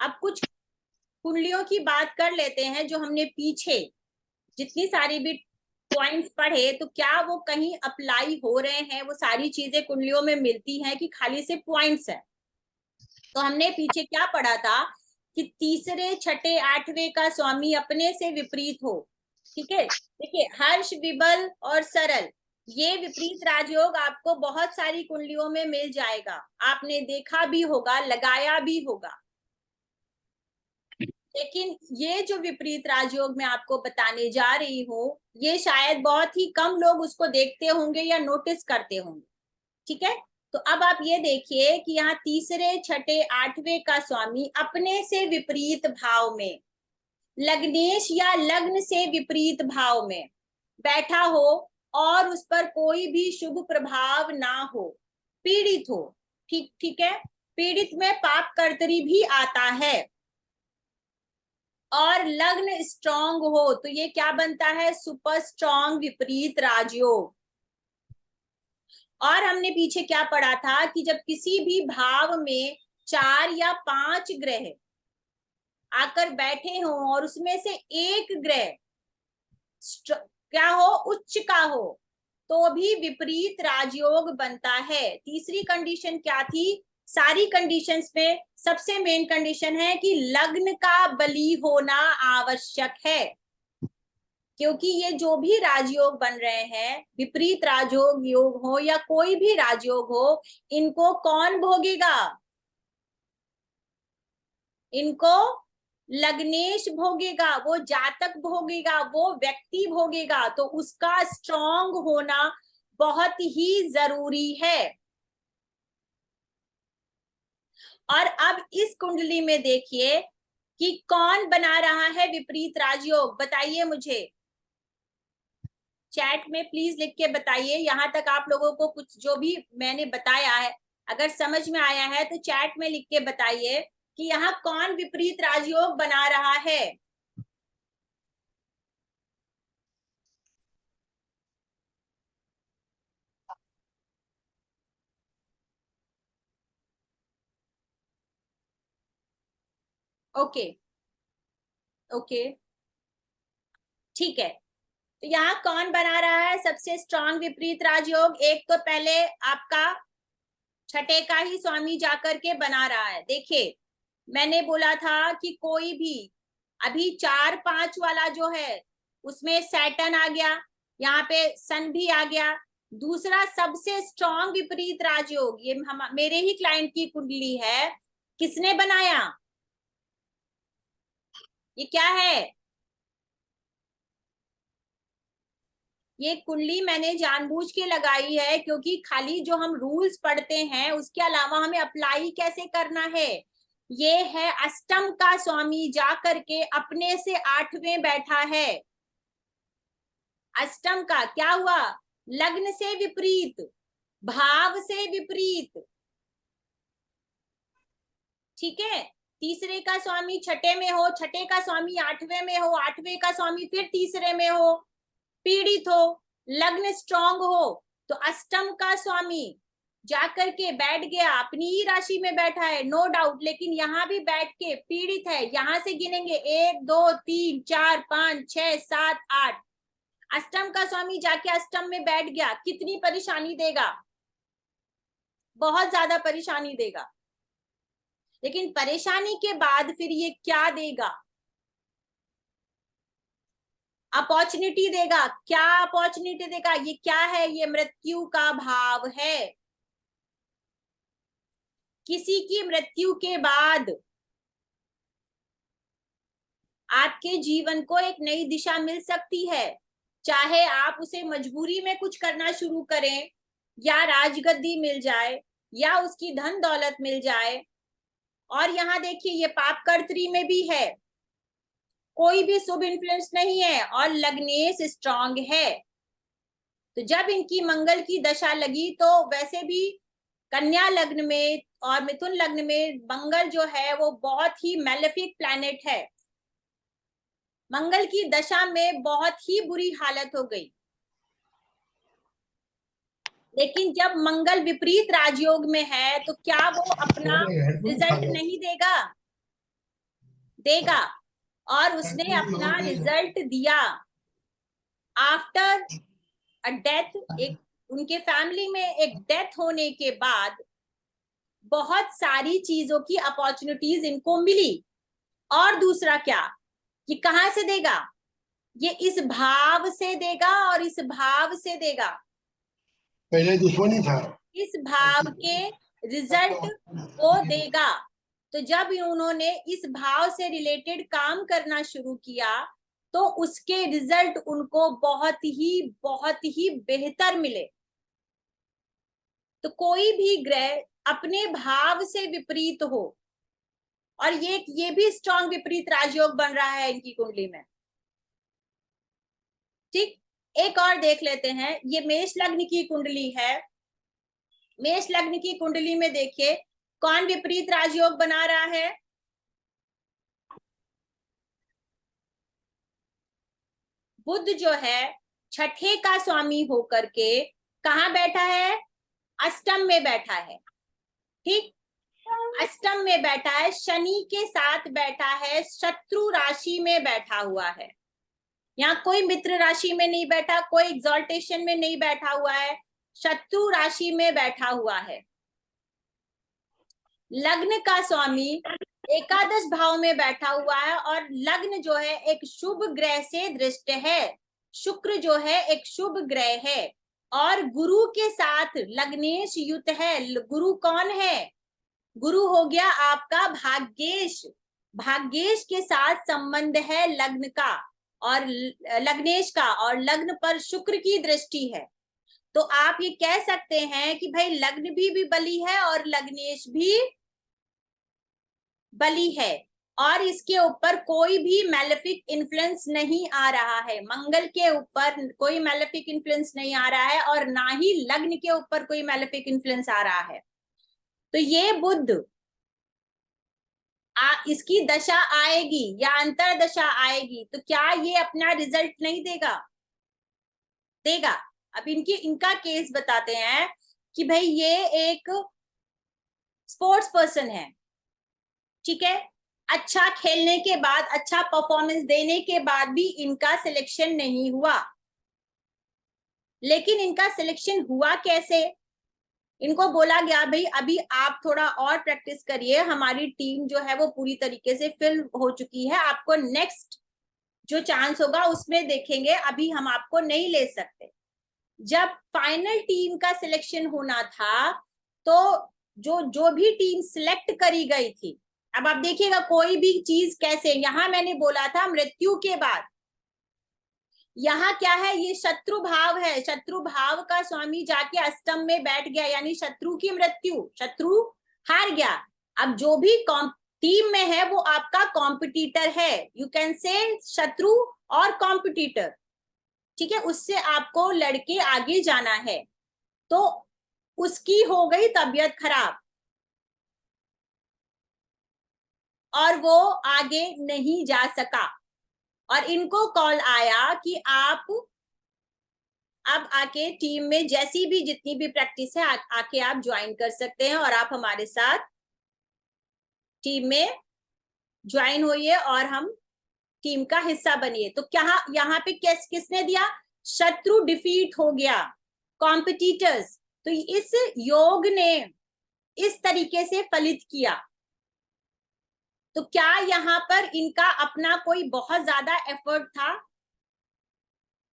अब कुछ कुंडलियों की बात कर लेते हैं जो हमने पीछे जितनी सारी भी पॉइंट्स पढ़े, तो क्या वो कहीं अप्लाई हो रहे हैं, वो सारी चीजें कुंडलियों में मिलती हैं कि खाली से पॉइंट्स है। तो हमने पीछे क्या पढ़ा था कि तीसरे छठे आठवें का स्वामी अपने से विपरीत हो। ठीक है, देखिए हर्ष विबल और सरल, ये विपरीत राजयोग आपको बहुत सारी कुंडलियों में मिल जाएगा, आपने देखा भी होगा, लगाया भी होगा। लेकिन ये जो विपरीत राजयोग मैं आपको बताने जा रही हूँ, ये शायद बहुत ही कम लोग उसको देखते होंगे या नोटिस करते होंगे। ठीक है, तो अब आप ये देखिए कि यहाँ तीसरे छठे आठवें का स्वामी अपने से विपरीत भाव में, लग्नेश या लग्न से विपरीत भाव में बैठा हो और उस पर कोई भी शुभ प्रभाव ना हो, पीड़ित हो। ठीक ठीक है, पीड़ित में पाप कर्तरी भी आता है, और लग्न स्ट्रांग हो तो ये क्या बनता है, सुपर स्ट्रांग विपरीत राजयोग। और हमने पीछे क्या पढ़ा था कि जब किसी भी भाव में 4 या 5 ग्रह आकर बैठे हों और उसमें से एक ग्रह क्या हो, उच्च का हो, तो भी विपरीत राजयोग बनता है। तीसरी कंडीशन क्या थी, सारी कंडीशंस में सबसे मेन कंडीशन है कि लग्न का बली होना आवश्यक है, क्योंकि ये जो भी राजयोग बन रहे हैं, विपरीत राजयोग योग हो या कोई भी राजयोग हो, इनको कौन भोगेगा, इनको लग्नेश भोगेगा, वो जातक भोगेगा, वो व्यक्ति भोगेगा। तो उसका स्ट्रांग होना बहुत ही जरूरी है। और अब इस कुंडली में देखिए कि कौन बना रहा है विपरीत राजयोग, बताइए मुझे चैट में प्लीज लिख के बताइए। यहां तक आप लोगों को कुछ जो भी मैंने बताया है अगर समझ में आया है तो चैट में लिख के बताइए कि यहाँ कौन विपरीत राजयोग बना रहा है। ओके ओके, ठीक है, तो यहाँ कौन बना रहा है सबसे स्ट्रांग विपरीत राजयोग, एक तो पहले आपका छठे का ही स्वामी जाकर के बना रहा है। देखिए मैंने बोला था कि कोई भी अभी 4 5 वाला जो है उसमें सैटर्न आ गया, यहाँ पे सन भी आ गया। दूसरा सबसे स्ट्रांग विपरीत राजयोग, ये हम मेरे ही क्लाइंट की कुंडली है, किसने बनाया, ये क्या है, ये कुंडली मैंने जानबूझ के लगाई है क्योंकि खाली जो हम रूल्स पढ़ते हैं उसके अलावा हमें अप्लाई कैसे करना है। ये है अष्टम का स्वामी जा करके अपने से आठवें बैठा है। अष्टम का क्या हुआ, लग्न से विपरीत, भाव से विपरीत। ठीक है, तीसरे का स्वामी छठे में हो, छठे का स्वामी आठवें में हो, आठवें का स्वामी फिर तीसरे में हो, पीड़ित हो, लग्न स्ट्रांग हो, तो अष्टम का स्वामी जाकर के बैठ गया, अपनी ही राशि में बैठा है नो डाउट, लेकिन यहाँ भी बैठ के पीड़ित है। यहां से गिनेंगे 1 2 3 4 5 6 7 8, अष्टम का स्वामी जाके अष्टम में बैठ गया, कितनी परेशानी देगा, बहुत ज्यादा परेशानी देगा। लेकिन परेशानी के बाद फिर ये क्या देगा, अपॉर्चुनिटी देगा। क्या अपॉर्चुनिटी देगा, ये क्या है, ये मृत्यु का भाव है। किसी की मृत्यु के बाद आपके जीवन को एक नई दिशा मिल सकती है, चाहे आप उसे मजबूरी में कुछ करना शुरू करें, या राजगद्दी मिल जाए, या उसकी धन दौलत मिल जाए। और यहाँ देखिए ये पाप कर्त्री में भी है, कोई भी शुभ इन्फ्लुएंस नहीं है, और लग्नेश स्ट्रांग है। तो जब इनकी मंगल की दशा लगी तो वैसे भी कन्या लग्न में और मिथुन लग्न में मंगल जो है वो बहुत ही मैलेफिक प्लैनेट है, मंगल की दशा में बहुत ही बुरी हालत हो गई। लेकिन जब मंगल विपरीत राजयोग में है तो क्या वो अपना रिजल्ट नहीं देगा, देगा, और उसने अपना रिजल्ट दिया आफ्टर अ डेथ। एक उनके फैमिली में एक डेथ होने के बाद बहुत सारी चीजों की अपॉर्चुनिटीज इनको मिली। और दूसरा क्या, कि कहां से देगा, ये इस भाव से देगा, और इस भाव से देगा, पहले दुश्मनी था। इस भाव के रिजल्ट वो देगा। तो जब उन्होंने इस भाव से रिलेटेड काम करना शुरू किया तो उसके रिजल्ट उनको बहुत ही बेहतर मिले। तो कोई भी ग्रह अपने भाव से विपरीत हो, और ये भी स्ट्रांग विपरीत राजयोग बन रहा है इनकी कुंडली में। ठीक, एक और देख लेते हैं। ये मेष लग्न की कुंडली है। मेष लग्न की कुंडली में देखिए कौन विपरीत राजयोग बना रहा है। बुध जो है छठे का स्वामी होकर के कहां बैठा है, अष्टम में बैठा है। ठीक, अष्टम में बैठा है, शनि के साथ बैठा है, शत्रु राशि में बैठा हुआ है। यहाँ कोई मित्र राशि में नहीं बैठा, कोई एग्जॉल्टेशन में नहीं बैठा हुआ है, शत्रु राशि में बैठा हुआ है। लग्न का स्वामी एकादश भाव में बैठा हुआ है, और लग्न जो है एक शुभ ग्रह से दृष्ट है। शुक्र जो है एक शुभ ग्रह है, और गुरु के साथ लग्नेश युत है। गुरु कौन है, गुरु हो गया आपका भाग्येश। भाग्येश के साथ संबंध है लग्न का और लग्नेश का, और लग्न पर शुक्र की दृष्टि है। तो आप ये कह सकते हैं कि भाई लग्न भी बली है और लग्नेश भी बली है, और इसके ऊपर कोई भी मैलेफिक इन्फ्लुएंस नहीं आ रहा है। मंगल के ऊपर कोई मैलेफिक इन्फ्लुएंस नहीं आ रहा है, और ना ही लग्न के ऊपर कोई मैलेफिक इन्फ्लुएंस आ रहा है। तो ये बुध इसकी दशा आएगी या अंतर दशा आएगी, तो क्या ये अपना रिजल्ट नहीं देगा, देगा। अब इनका केस बताते हैं कि भाई ये एक स्पोर्ट्स पर्सन है, ठीक है। अच्छा खेलने के बाद, अच्छा परफॉर्मेंस देने के बाद भी इनका सिलेक्शन नहीं हुआ। लेकिन इनका सिलेक्शन हुआ कैसे, इनको बोला गया भाई अभी आप थोड़ा और प्रैक्टिस करिए, हमारी टीम जो है वो पूरी तरीके से फिल हो चुकी है, आपको नेक्स्ट जो चांस होगा उसमें देखेंगे, अभी हम आपको नहीं ले सकते। जब फाइनल टीम का सिलेक्शन होना था तो जो भी टीम सिलेक्ट करी गई थी, अब आप देखिएगा कोई भी चीज कैसे, यहां मैंने बोला था मृत्यु के बाद, यहाँ क्या है, ये शत्रु भाव है। शत्रु भाव का स्वामी जाके अष्टम में बैठ गया, यानी शत्रु की मृत्यु, शत्रु हार गया। अब जो भी टीम में है वो आपका कॉम्पिटिटर है, यू कैन से शत्रु और कॉम्पिटिटर, ठीक है। उससे आपको लड़के आगे जाना है, तो उसकी हो गई तबीयत खराब और वो आगे नहीं जा सका, और इनको कॉल आया कि आप अब आके टीम में जैसी भी जितनी भी प्रैक्टिस है आके आप ज्वाइन कर सकते हैं, और आप हमारे साथ टीम में ज्वाइन होइए और हम टीम का हिस्सा बनिए। तो क्या यहाँ पे किसने दिया, शत्रु डिफीट हो गया, कॉम्पिटिटर्स। तो इस योग ने इस तरीके से फलित किया। तो क्या यहाँ पर इनका अपना कोई बहुत ज्यादा एफर्ट था,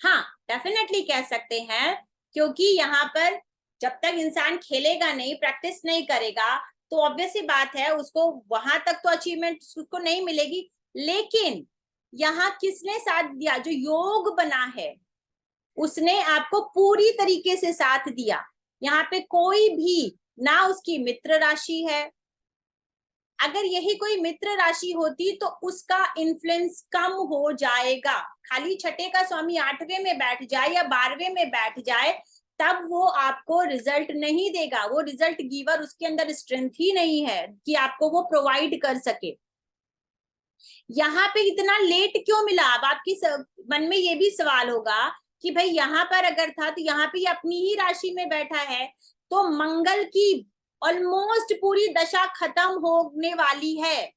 हाँ डेफिनेटली कह सकते हैं, क्योंकि यहाँ पर जब तक इंसान खेलेगा नहीं, प्रैक्टिस नहीं करेगा, तो ऑब्वियस सी बात है उसको वहां तक तो अचीवमेंट उसको नहीं मिलेगी। लेकिन यहाँ किसने साथ दिया, जो योग बना है उसने आपको पूरी तरीके से साथ दिया। यहाँ पे कोई भी ना उसकी मित्र राशि है, अगर यही कोई मित्र राशि होती तो उसका इन्फ्लुएंस कम हो जाएगा। खाली छठे का स्वामी 8वें में बैठ जाए या 12वें में बैठ जाए तब वो आपको रिजल्ट नहीं देगा। वो रिजल्ट गिवर, उसके अंदर स्ट्रेंथ ही नहीं है कि आपको वो प्रोवाइड कर सके। यहाँ पे इतना लेट क्यों मिला, अब आपके मन में ये भी सवाल होगा कि भाई यहाँ पर अगर था तो यहाँ पे अपनी ही राशि में बैठा है, तो मंगल की ऑलमोस्ट पूरी दशा खत्म होने वाली है।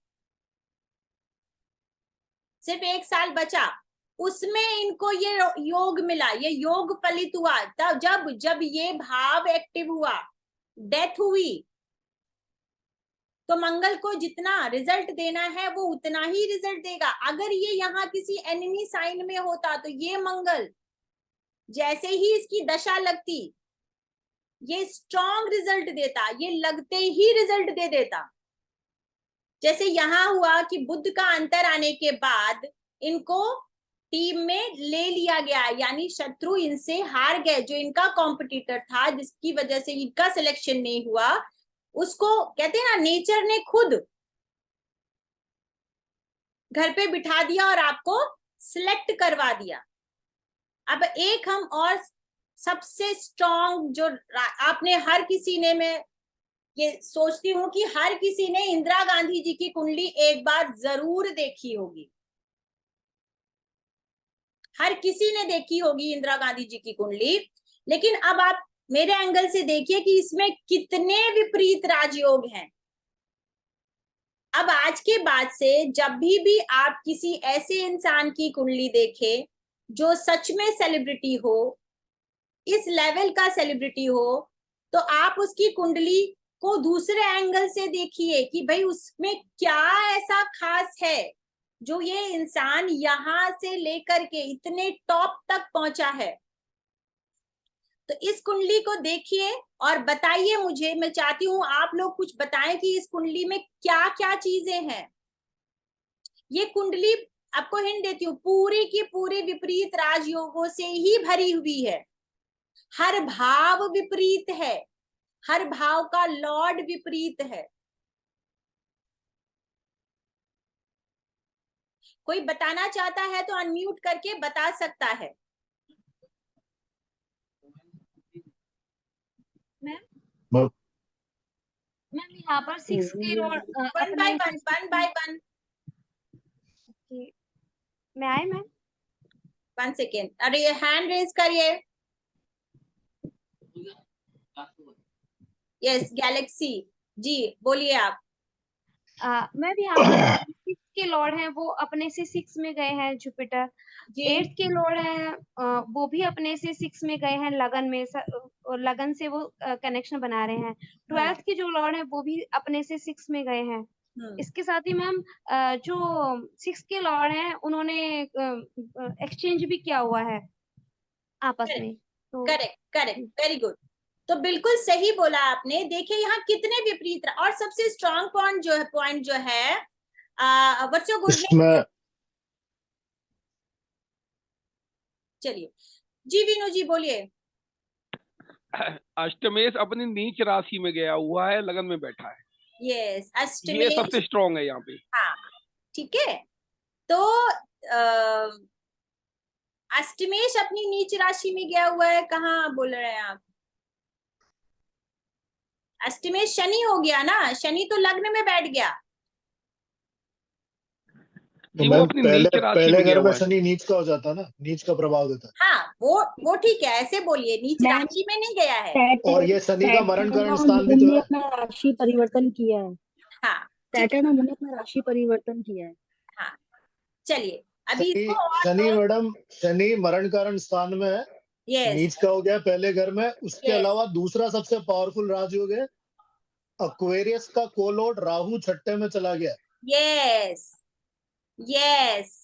सिर्फ 1 साल बचा, उसमें इनको ये योग मिला, ये योग फलित हुआ। तब जब जब ये भाव एक्टिव हुआ, डेथ हुई, तो मंगल को जितना रिजल्ट देना है वो उतना ही रिजल्ट देगा। अगर ये यहाँ किसी एनिमी साइन में होता तो ये मंगल जैसे ही इसकी दशा लगती, ये स्ट्रॉन्ग रिजल्ट देता, ये लगते ही रिजल्ट दे देता। जैसे यहां हुआ कि बुध का अंतर आने के बाद इनको टीम में ले लिया गया, यानी शत्रु इनसे हार गए। जो इनका कॉम्पिटिटर था, जिसकी वजह से इनका सिलेक्शन नहीं हुआ, उसको कहते हैं ना, नेचर ने खुद घर पे बिठा दिया और आपको सिलेक्ट करवा दिया। अब एक हम और सबसे स्ट्रॉन्ग जो आपने हर किसी ने, मैं ये सोचती हूँ कि हर किसी ने इंदिरा गांधी जी की कुंडली एक बार जरूर देखी होगी, हर किसी ने देखी होगी इंदिरा गांधी जी की कुंडली। लेकिन अब आप मेरे एंगल से देखिए कि इसमें कितने विपरीत राजयोग हैं। अब आज के बाद से जब भी आप किसी ऐसे इंसान की कुंडली देखें जो सच में सेलिब्रिटी हो, इस लेवल का सेलिब्रिटी हो, तो आप उसकी कुंडली को दूसरे एंगल से देखिए कि भाई उसमें क्या ऐसा खास है जो ये इंसान यहां से लेकर के इतने टॉप तक पहुंचा है। तो इस कुंडली को देखिए और बताइए मुझे, मैं चाहती हूं आप लोग कुछ बताएं कि इस कुंडली में क्या क्या चीजें हैं। ये कुंडली, आपको हिंट देती हूँ, पूरी की पूरी विपरीत राजयोगों से ही भरी हुई है। हर भाव विपरीत है, हर भाव का लॉर्ड विपरीत है। कोई बताना चाहता है तो अनम्यूट करके बता सकता है। मैम यहाँ पर 6 के Lord one by one, one by one. मैं आए मैम? 1 सेकेंड, अरे ये हैंड रेज करिए। यस, गैलेक्सी जी, बोलिए आप। मैं भी यहाँ पर 6 के लॉर्ड हैं, वो अपने से 6 में गए हैं जुपिटर। जी 8 के लॉर्ड हैं, वो भी अपने से 6 में गए हैं लगन में, लगन से वो कनेक्शन बना रहे हैं। 12th के जो लॉर्ड हैं वो भी अपने से 6 में गए हैं। इसके साथ ही मैम जो 6 के लॉर्ड हैं उन्होंने एक्सचेंज भी किया हुआ है आपस में। तो करेक्ट करेक्ट, वेरी गुड। तो बिल्कुल सही बोला आपने। देखिए यहाँ कितने विपरीत, और सबसे स्ट्रॉन्ग पॉइंट जो है व्हाट्स योर गुड नेम? इसमें चलिए जी, विनू जी बोलिए। अष्टमेश अपनी नीच राशि में गया हुआ है, लगन में बैठा है। यस, ये अष्टमेश। सबसे स्ट्रॉन्ग है यहाँ पे। हाँ ठीक है। तो अष्टमेश अपनी नीच राशि में गया हुआ है, कहाँ बोल रहे हैं आप? अष्टमेश शनि हो गया ना, शनि तो लग्न में बैठ गया। तो वो मैम अपनी पहले नीच राशि पहले में गया घर में हुआ है। शनि नीच का हो जाता ना, नीच का प्रभाव देता है। हाँ वो ठीक है, ऐसे बोलिए, नीच मैम, राशि में नहीं गया है। और ये शनि का मरण कारण सैटर्न स्थान भी तो ने है। अपना राशि परिवर्तन किया है। हाँ ठीक है। सैटर्न ने अपना राशि परिवर्तन किया है। हाँ चलिए, अभी शनि इसको और शनि मैडम, शनि मरण कारण स्थान में है, यस नीच का हो गया पहले घर में। उसके यस अलावा दूसरा सबसे पावरफुल राजयोग है एक्वेरियस का कोलॉर्ड राहु छठे में चला गया। Yes yes.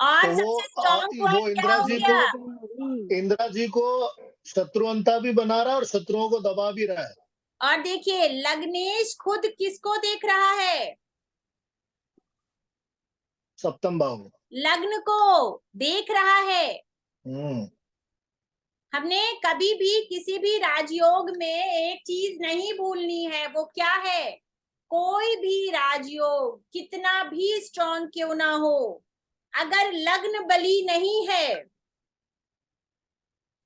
तो और सबसे स्ट्रॉन्ग वो पॉइंट क्या हो गया? इंदिरा जी को शत्रुअंता भी बना रहा है और शत्रुओं को दबा भी रहा है। और देखिए लग्नेश खुद किसको देख रहा है? सप्तम भाव। लग्न को देख रहा है। हमने कभी भी किसी भी राजयोग में एक चीज नहीं भूलनी है, वो क्या है? कोई भी राजयोग कितना भी स्ट्रॉन्ग क्यों ना हो, अगर लग्न बली नहीं है,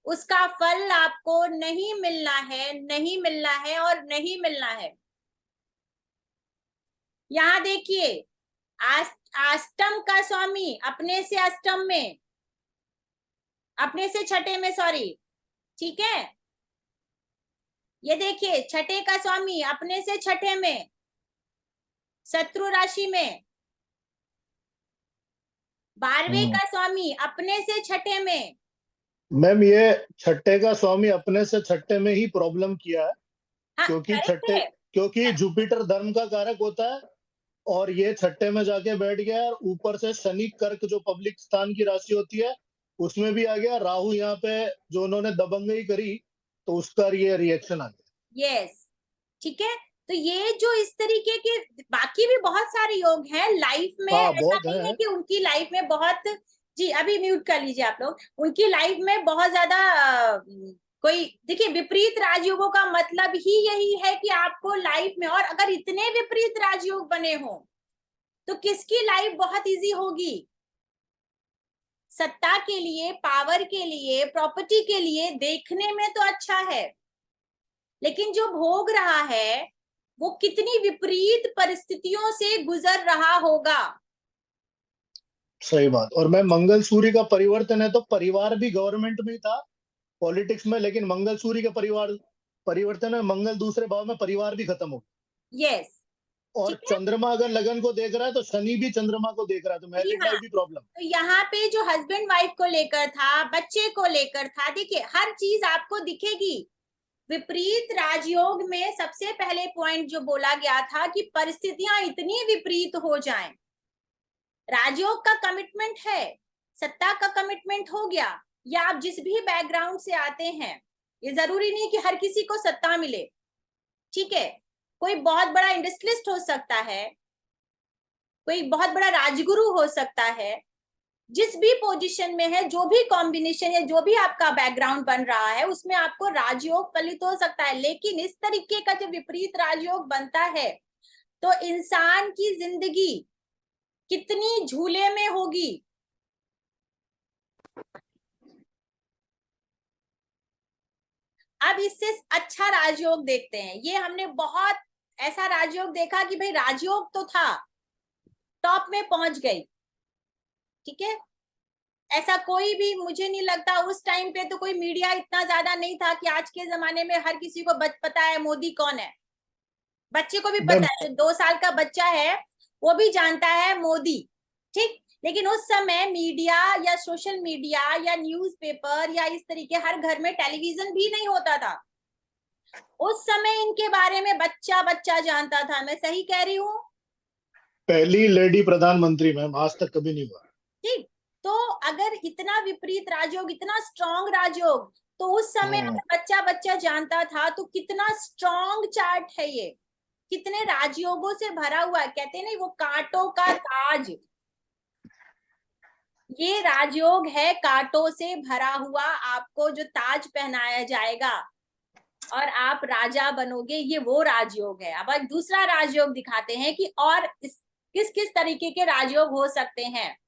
उसका फल आपको नहीं मिलना है, नहीं मिलना है और नहीं मिलना है। यहां देखिए, अष्टम का स्वामी अपने से अष्टम में, अपने से छठे में, सॉरी, ठीक है। ये देखिए छठे का स्वामी अपने से छठे में, शत्रु राशि में। 12वें का स्वामी अपने से छठे में। मैम ये छठे का स्वामी अपने से छठे में ही प्रॉब्लम किया है, हाँ, क्योंकि करेक्ट है। क्योंकि जुपिटर धर्म का कारक होता है और ये छठे में जाके बैठ गया और ऊपर से शनि कर्क जो पब्लिक स्थान की राशि होती है उसमें भी आ गया। राहु यहाँ पे जो उन्होंने दबंगई करी तो उसका ये रिएक्शन आ गया। यस, ठीक है। तो ये जो इस तरीके के बाकी भी बहुत सारे योग हैं लाइफ में, हाँ, ऐसा बहुत नहीं है। है कि उनकी लाइफ में बहुत, जी अभी म्यूट कर लीजिए आप लोग, उनकी लाइफ में बहुत ज्यादा कोई, देखिए विपरीत राजयोगों का मतलब ही यही है कि आपको लाइफ में, और अगर इतने विपरीत राजयोग बने हो तो किसकी लाइफ बहुत इजी होगी। सत्ता के लिए, पावर के लिए, प्रॉपर्टी के लिए देखने में तो अच्छा है, लेकिन जो भोग रहा है वो कितनी विपरीत परिस्थितियों से गुजर रहा होगा। सही बात। और मैं मंगल सूर्य का परिवर्तन है तो परिवार भी गवर्नमेंट में था, पॉलिटिक्स में, लेकिन मंगल सूर्य का परिवर्तन है, मंगल दूसरे भाव में, परिवार भी खत्म हो गया। यस, और ठीक है। चंद्रमा अगर लगन को देख रहा है तो शनि भी चंद्रमा को देख रहा है, तो मैरिड हाँ, लाइफ भी प्रॉब्लम। तो यहाँ पे जो हस्बैंड वाइफ को लेकर था, बच्चे को लेकर था, देखिए हर चीज आपको दिखेगी। विपरीत राजयोग में सबसे पहले पॉइंट जो बोला गया था कि परिस्थितियां इतनी विपरीत हो जाएं। राजयोग का कमिटमेंट है, सत्ता का कमिटमेंट हो गया, या आप जिस भी बैकग्राउंड से आते हैं, ये जरूरी नहीं कि हर किसी को सत्ता मिले, ठीक है। कोई बहुत बड़ा इंडस्ट्रियलिस्ट हो सकता है, कोई बहुत बड़ा राजगुरु हो सकता है, जिस भी पोजीशन में है, जो भी कॉम्बिनेशन या जो भी आपका बैकग्राउंड बन रहा है उसमें आपको राजयोग फलित हो सकता है। लेकिन इस तरीके का जब विपरीत राजयोग बनता है तो इंसान की जिंदगी कितनी झूले में होगी। अब इससे अच्छा राजयोग देखते हैं। ये हमने बहुत ऐसा राजयोग देखा कि भाई राजयोग तो था, टॉप में पहुंच गई, ठीक है। ऐसा कोई भी, मुझे नहीं लगता उस टाइम पे तो कोई मीडिया इतना ज्यादा नहीं था कि आज के जमाने में हर किसी को पता है मोदी कौन है। बच्चे को भी पता है, 2 साल का बच्चा है वो भी जानता है मोदी, ठीक। लेकिन उस समय मीडिया या सोशल मीडिया या न्यूज़पेपर या इस तरीके, हर घर में टेलीविजन भी नहीं होता था। उस समय इनके बारे में बच्चा बच्चा जानता था। मैं सही कह रही हूँ? पहली लेडी प्रधानमंत्री मैम, आज तक कभी नहीं हुआ। ठीक। तो अगर इतना विपरीत राजयोग, इतना स्ट्रॉन्ग राजयोग, तो उस समय अगर बच्चा बच्चा जानता था तो कितना स्ट्रॉन्ग चार्ट है ये, कितने राजयोगों से भरा हुआ है। कहते नहीं वो कांटों का ताज, ये राजयोग है कांटों से भरा हुआ, आपको जो ताज पहनाया जाएगा और आप राजा बनोगे, ये वो राजयोग है। अब एक दूसरा राजयोग दिखाते हैं कि और किस किस तरीके के राजयोग हो सकते हैं।